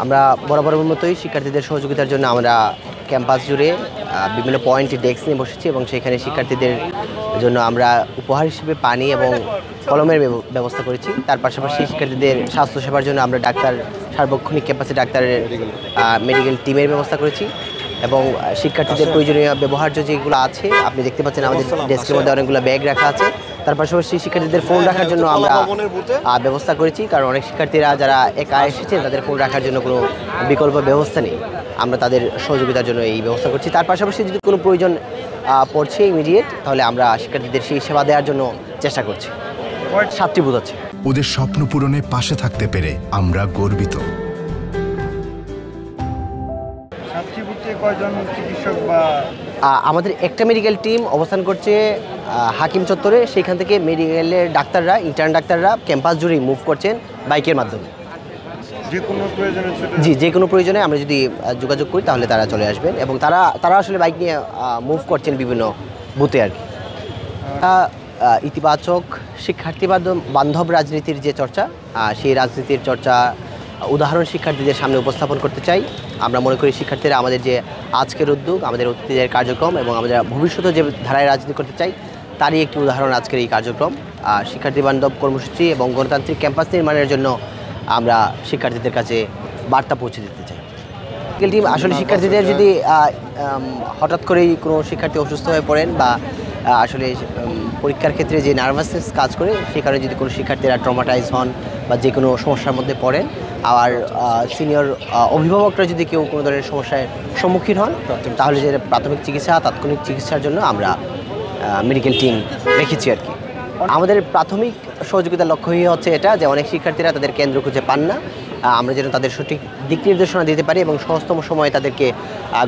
আমরা বরাবরের মতোই শিক্ষার্থীদের সহযোগিতার জন্য আমরা ক্যাম্পাস জুড়ে বিভিন্ন পয়েন্টে ডেস্ক নিয়ে বসেছি এবং সেখানে শিক্ষার্থীদের জন্য আমরা উপহার হিসেবে পানি এবং কলমের ব্যবস্থা করেছি। তার পাশাপাশি শিক্ষার্থীদের স্বাস্থ্যসেবার জন্য আমরা ডাক্তার সার্বক্ষণিক ক্যাম্পাসে ডাক্তারের মেডিকেল টিমের ব্যবস্থা করেছি এবং শিক্ষার্থীদের প্রয়োজনীয় ব্যবহার্য যেগুলো আছে আপনি দেখতে পাচ্ছেন আমাদের ডেস্কের মধ্যে অনেকগুলো ব্যাগ রাখা আছে। তার পাশাপাশি শিক্ষার্থীদের ফোন রাখার জন্য আমরা ব্যবস্থা করেছি, কারণ অনেক শিক্ষার্থীরা যারা একা এসেছে তাদের ফোন রাখার জন্য কোনো বিকল্প ব্যবস্থা নেই। আমরা তাদের সহযোগিতার জন্য এই ব্যবস্থা করছি। তার পাশাপাশি যদি কোনো প্রয়োজন পড়ছে ইমিডিয়েট, তাহলে আমরা শিক্ষার্থীদের সেই সেবা দেওয়ার জন্য চেষ্টা করছি। 7টি বুথ আছে। ওদের স্বপ্ন পূরণে পাশে থাকতে পেরে আমরা গর্বিত। আমাদের একটা মেডিকেল টিম অবস্থান করছে হাকিম চত্বরে। সেখান থেকে মেডিকেলের ডাক্তাররা, ইন্টার্ন ডাক্তাররা ক্যাম্পাস জুড়ে মুভ করছেন বাইকের মাধ্যমে। যে কোনো প্রয়োজনে আমরা যদি যোগাযোগ করি তাহলে তারা চলে আসবেন এবং তারা আসলে বাইক নিয়ে মুভ করছেন বিভিন্ন বুথে আর কি। ইতিবাচক শিক্ষার্থী বান্ধব রাজনীতির যে চর্চা, সেই রাজনীতির চর্চা উদাহরণ শিক্ষার্থীদের সামনে উপস্থাপন করতে চাই। আমরা মনে করি শিক্ষার্থীরা আমাদের যে আজকের উদ্যোগ, আমাদের অতীতের কার্যক্রম এবং আমরা ভবিষ্যতে যে ধারায় রাজনীতি করতে চাই তারই একটি উদাহরণ আজকের এই কার্যক্রম। শিক্ষার্থী বান্ধব কর্মসূচি এবং গণতান্ত্রিক ক্যাম্পাস নির্মাণের জন্য আমরা শিক্ষার্থীদের কাছে বার্তা পৌঁছে দিতে চাই। মেডিকেল টিম আসলে শিক্ষার্থীদের যদি হঠাৎ করেই কোনো শিক্ষার্থী অসুস্থ হয়ে পড়েন বা আসলে পরীক্ষার ক্ষেত্রে যে নার্ভাসনেস কাজ করে, সেই কারণে যদি কোনো শিক্ষার্থীরা ট্রমাটাইজ হন বা যে কোনো সমস্যার মধ্যে পড়েন, আর সিনিয়র অভিভাবকরা যদি কেউ কোনো ধরনের সমস্যার সম্মুখীন হন, তাহলে যে প্রাথমিক চিকিৎসা, তাৎক্ষণিক চিকিৎসার জন্য আমরা মেডিকেল টিম রেখেছি আর কি। আমাদের প্রাথমিক সহযোগিতার লক্ষ্যই হচ্ছে এটা যে অনেক শিক্ষার্থীরা তাদের কেন্দ্র খুঁজে পান না, আমরা যেন তাদের সঠিক দিক নির্দেশনা দিতে পারি এবং সহজতম সময়ে তাদেরকে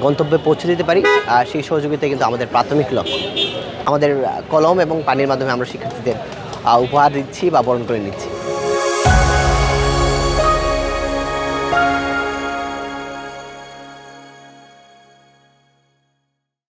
গন্তব্যে পৌঁছে দিতে পারি। সেই সহযোগিতা কিন্তু আমাদের প্রাথমিক লক্ষ্য। আমাদের কলম এবং পানির মাধ্যমে আমরা শিক্ষার্থীদের উপহার দিচ্ছি বা বরণ করে নিচ্ছি।